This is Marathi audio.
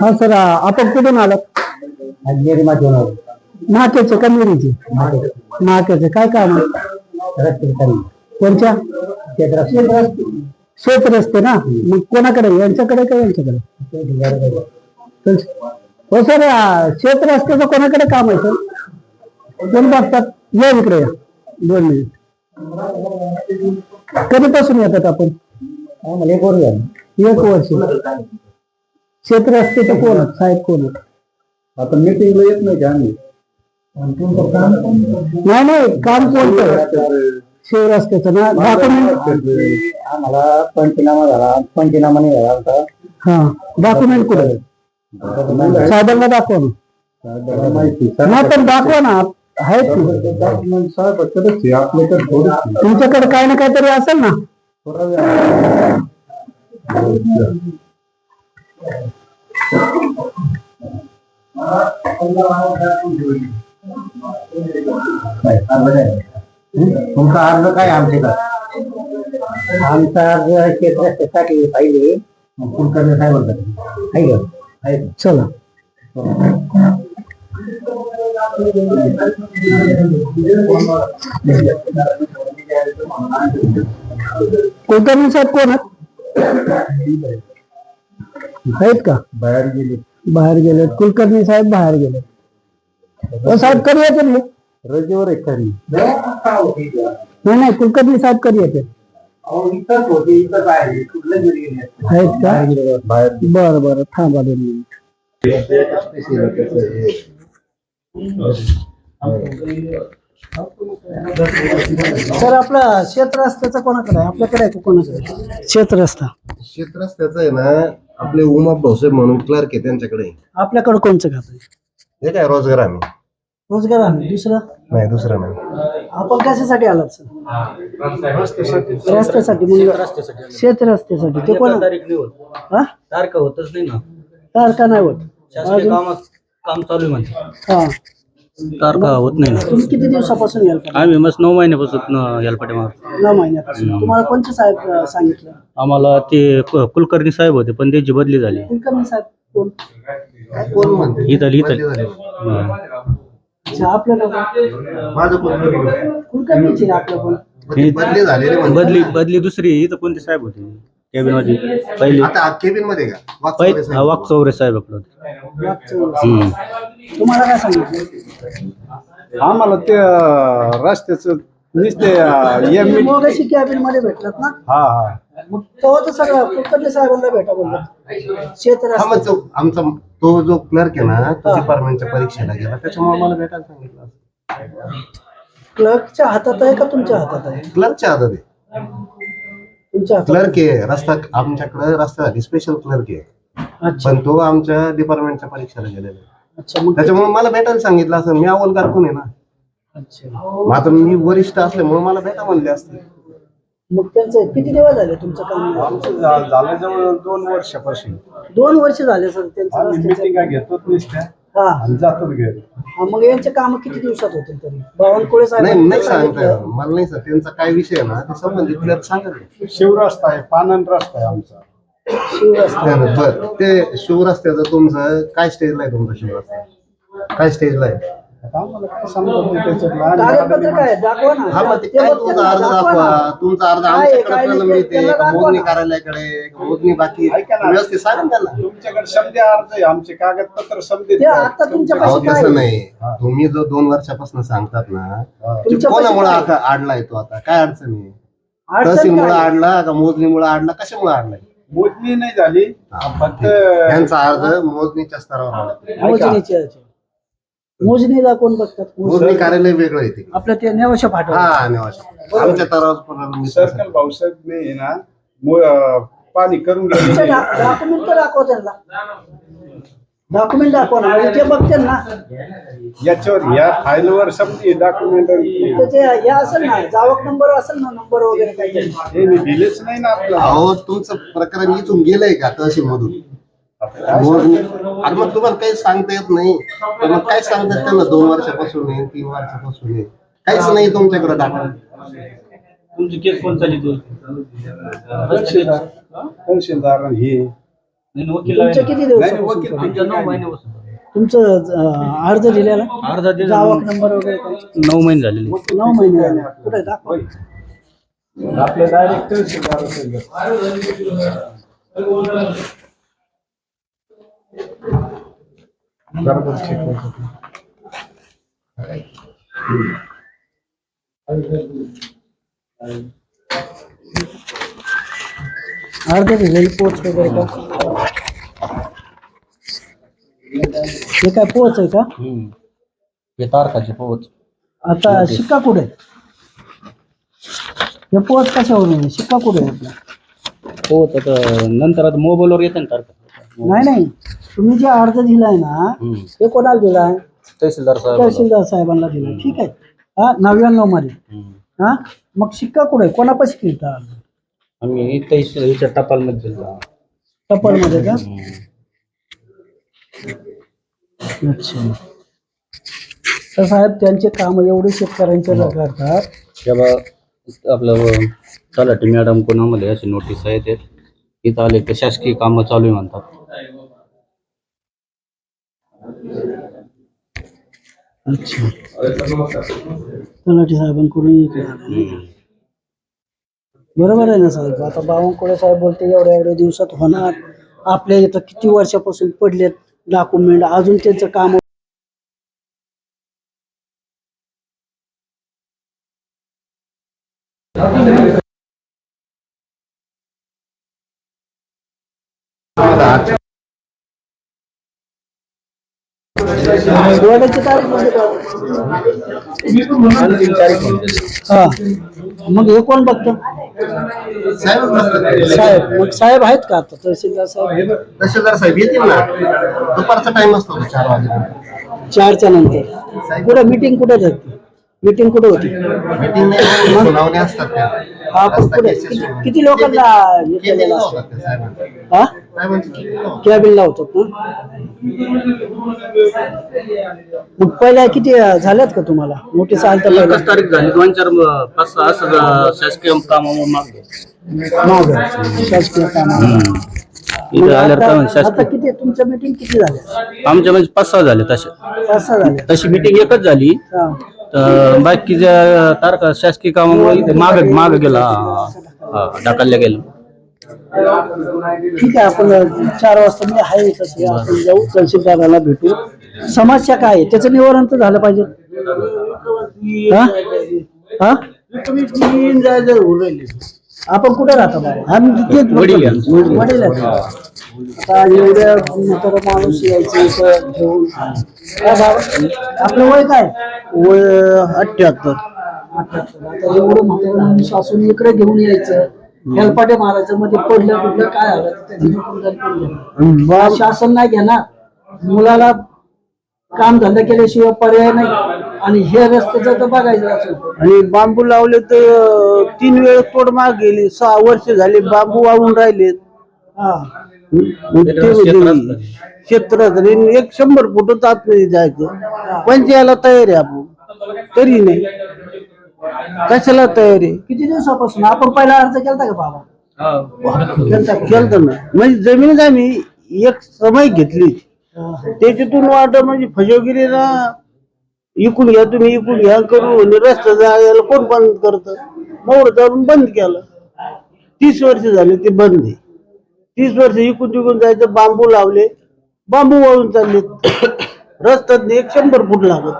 हा सर, आपण कुठून आलात? नाक्याचे का मिरीचे? नाक्याचे काय काम आहे? कोणच्या शेत रस्ते ना? मग कोणाकडे, यांच्याकडे का यांच्याकडे? हो सर, शेत रस्त्याचं कोणाकडे काम आहे सर? कोण बघतात? या इकडे या, 2 मिनिट. कधीपासून येतात आपण? 1 वर्ष. शेत रस्त्याचं कोण आहेत? साहेब कोण आहेत? आता मीटिंगला येत नाही का आम्ही? नाही, काम कोणतं? शिव रस्त्याचं ना? डॉक्युमेंट आम्हाला पंचनामा झाला, पंचनामा नाही झाला होता. हा, डॉक्युमेंट कुठे? साहेबांना दाखवा ना. माहिती नाही पण दाखवा ना, आहेत की डॉक्युमेंट साहेबांकडेच आहे, आपल्याकडे थोडं तुमच्याकडे काही ना काहीतरी असेल ना? तुमचा अर्ज काय आमच्याकडे? आमचा अर्ज शेत रस्त्यासाठी पाहिजे. कुलकर्णी काय बोलतात? चला. कुलकर्णी साहेब कोण आहेत का? बाहेर गेले. कुलकर्णी साहेब बाहेर गेले. साहेब कधी येते? रजेवर आहे खरी. नाही, कुलकर्णी साहेब कधी येते? आहेत का? बरं, थांबा 2 मिनिट. सर, आपला शेत रस्त्याचा कोणाकडे आहे? आपल्याकडे आहे कोणाकडे शेत रस्ता? शेत रस्त्याचं आहे ना, आपले उमा भाऊसाहेब म्हणून क्लर्क आहे, त्यांच्याकडे. आपल्याकडे कोणचं खात आहे? हे काय रोजगार आम्ही? रोजगार आम्ही दुसरं नाही, दुसरं नाही. आपण कशासाठी आलात सर? रस्त्यासाठी. शेत रस्त्यासाठी. ते कोण? तारखा होतच नाही ना. तारखा नाही होत. शासकीय काम चालू आहे म्हणते. हा, तारखा होत नाही ना. तुम्ही किती दिवसापासून याल? आम्ही मस्त 9 महिन्यापासून याला पाठीमागे. 9 महिन्यापासून. तुम्हाला कोणते साहेब सांगितलं? आम्हाला ते कुलकर्णी साहेब होते, पण त्याची बदली झाली. कुलकर्णी साहेब कोण? कोण म्हणते? इथं अच्छा, आपल्याला माझं कुलकर्णीची आपलं पण बदली झालेली म्हणते. बदली दुसरी. इथं कोणते साहेब होते कॅबिन मध्ये पहिले? आता केबिन मध्ये का? वाकचौरे साहेब आपलं होते. तुम्हाला काय सांगितलं? आम्हाला ते रस्त्याचं नुसते मगाशी कॅबिन मध्ये भेटलात ना? हा. मग तो तर सगळं कुलकर्णी साहेबांना भेटा बोलला. शेत हा, मग आमचा तो जो क्लर्क आहे ना, तो डिपार्टमेंटच्या परीक्षेला गेला, त्याच्यामुळे मला भेटायला सांगितलं. क्लर्कच्या हातात आहे का तुमच्या हातात आहे? क्लर्कच्या हातात आहे. तुमच्या हातात. क्लर्क आहे. रस्ता आमच्याकडे रस्त्यासाठी स्पेशल क्लर्क आहे, अच्छा, पण तो आमच्या डिपार्टमेंटच्या परीक्षेला गेलेला आहे. अच्छा. मग त्याच्यामुळे मला भेटायला सांगितलं असं. मी अव्वलगार कोण आहे ना. अच्छा, मग आता मी वरिष्ठ असल्यामुळे मला भेटा म्हणले असते. मग त्यांचं किती दिवस झाले तुमचं काम? आमचं झालं जवळ 2 वर्षापासून. 2 वर्ष झाले सर त्यांचं आम्ही रस्त्याचं. मिटिंगा घेतो नुसत्या हा, आणि जातो घरी. हा, मग यांचे काम किती दिवसात होतील तरी? बावनकुळे नाही, नाही सांगता साहेब मला नाही सर. त्यांचा काय विषय आहे ना, ते संबंधित क्लर्क सांगत. शिवरस्ता आहे, पानन रस्ता आहे आमचा. शिवरस्ता. बरं, ते शिवरस्त्याचं तुमचं काय स्टेजला आहे? तुमचा शिवरस्ता काय स्टेजला आहे? आता आम्हाला काय समजत नाही त्याच्यातलं. कागदपत्र काय दाखवा ना. हा, मग ते ते काय बघते तुमचा ना, अर्ज दाखवा दाखवा. ना. तुमचा अर्ज काय आमच्याकडे काय आपल्याला नाही, मिळते त्याला का दाखवा मोजणी ना. कार्यालयाकडे, मोजणी बाकी ऐका ना. व्यवस्थित सांगा त्यांना. तुमच्याकडे समजे अर्ज आहे, आमचे कागदपत्र समजे. ते आता तुमच्या अहो, पाशी काय? तसं नाही. तुम्ही जो 2 वर्षापासून सांगतात ना, ते तुमच्या कोणामुळे पाशी आडलाय तो? आता काय अडचण आहे? अडचण तहसीलमुळे काय? आडला का मोजणीमुळे आडला? कशामुळे आडलाय? मोजणी नाही झाली, फक्त त्यांचा अर्ज मोजणीच्या स्तरावर आला. मोजणीची आहे. मोजणीला कोण बघतात? मोजणी कार्यालय वेगळं येते. आपलं ते नेवाशा फाटा. हा, नेवाशा. आमच्या तरावर सर्कल भाऊसाहेब नाही ना, पाणी करून घ्या. डॉक्युमेंट तर दाखवा त्यांना. डॉक्युमेंट दाखवा ना, म्हणजे ते बघते ना. याच्यावर या फाईलवर समजे डॉक्युमेंट त्याचे हे असेल ना, जावक नंबर असेल ना, नंबर वगैरे काही. हे दिलेच नाही ना आपल्याला. अहो, तुमचं प्रकरण इथून गेलंय का तहसील मधून? आणि मग तुम्हाला काही सांगता येत नाही, तर मग काय सांगतात त्यांना? 2 वर्षापासून आहे, 3 वर्षापासून आहे, काहीच नाही तुमच्याकडे डाटा. तुमची केस कोण चालली तू तहसीलदार हे वकील तुमचं किती दिवस नाही, वकील आमच्या 9 महिन्यापासून तुमचं अर्ज दिलेला अर्धा दिवस गावाक नंबर वगैरे काय? 9 महिने झालेले 9 महिने झाले. कुठे दाखवा. आपले डायरेक्ट तहसीलदार असेल. बरोबर check करतो. अर्ज दिलेली पोच वगैरे का? हे काय पोच आहे का? हे तारखाची पोच आता शिक्का कुठे आहे? हे पोच कशावरून आहे? शिक्का कुठे आहे आपला? पोच आता नंतर आता मोबाईलवर येते ना तारखा नाही नाही, तुम्ही जे अर्ज दिलाय ना ते कोणाला दिलाय? तहसीलदार साहेब तहसीलदार साहेबांना दिलाय. ठीक आहे. हा 99 मध्ये. हा मग शिक्का कुठे आहे? कोणापाशी केलता अर्ज? आम्ही ह्याच्या टपालमध्ये दिला टपाल मध्ये का? अच्छा. तर साहेब त्यांचे काम एवढे शेतकऱ्यांच्या करतात. तेव्हा आपलं तलाठी मॅडम कोणामध्ये अशी नोटीस आहे ते इथं आले तर शासकीय कामं चालू आहे म्हणतात. अच्छा. तलाठी साहेबांकडून इकडे आले. बरोबर आहे ना साहेब? आता बावनकुळे साहेब बोलते एवढ्या दिवसात होणार. आपल्या इथं किती वर्षापासून पडलेत डॉक्युमेंट, अजून त्यांचं काम शेवटची तारीख म्हणजे काय? हा. मग हे कोण बघतं? साहेब बसतात. साहेब. मग साहेब आहेत का आता? तहसीलदार साहेब तहसीलदार साहेब येतील ना, दुपारचा टाइम असतो 4 वाजेपर्यंत. 4च्या नंतर. कुठं मीटिंग कुठे जाते? मीटिंग कुठे होती? मीटिंग सुनावणी असतात त्या. हा पण कुठे किती लोकांना हे केलेलं असतं? होतात त्या साहेबांच्या. हा साहेबांची किती होतात? कॅबिन लावतात ना? मग पहिल्या किती झाल्यात का तुम्हाला नोटीस? आलं तर एकच तारीख झाली 2-4-5-6 असं शासकीय कामामुळे माग शासकीय काम. इथं आल्यावर काय म्हणतात, आता शासकीय किती तुमच्या मीटिंग किती झाल्या? आमच्या म्हणजे 5-6 झाले तसे. 5-6 झाल्या. तशी मीटिंग एकच झाली. हा. तर बाकीच्या तारखा शासकीय कामामुळे इथे माग गेला. ढकलल्या गेलं. ठीक आहे. आपण 4 वाजता मी आहे तसे आपण जाऊ, तहसीलदाराला भेटू. समस्या काय आहे त्याचं निवारण तर झालं पाहिजे. हा? हा? आपण कुठे राहतो बाबा? आम्ही तिथेच वडील वडील आहेत. आता एवढ्या म्हातारा माणूस यायचं इथं घेऊन. काय बाबा आपलं वय काय? वय 78. आता एवढं म्हातारा माणूस असून इकडे घेऊन यायचं, हेलपाटे मारायचं, मध्ये पडलं कुठलं काय आलं त्याची शासन नाही घेणार. मुलाला काम धंदा केल्याशिवाय पर्याय नाही. आणि हे रस्त्याचं तर बघायचं असं. आणि बांबू लावले तर 3 वेळ तोड माग गेली. 6 वर्ष झाले बांबू वाळून राहिलेत. हा. क्षेत्रात 100 फुट आतमध्ये जायचं. पंचायला तयार आहे आपण, तरी नाही. कशाला तयार आहे? किती दिवसापासून आपण पहिला अर्ज केलता का बाबा? केलं ना. म्हणजे जमीन आम्ही एक समय घेतली, त्याच्यातून वाट म्हणजे फसवगिरीला इकून घ्या तुम्ही, इकून घ्या करून रस्ता जायला कोण बंद करत? मोड जाऊन बंद केलं. 30 वर्ष झाले ते बंद आहे. 30 वर्ष इकून तिकून जायचं. बांबू लावले, बांबू वाळून चालले. रस्त्यात 100 फूट लागत.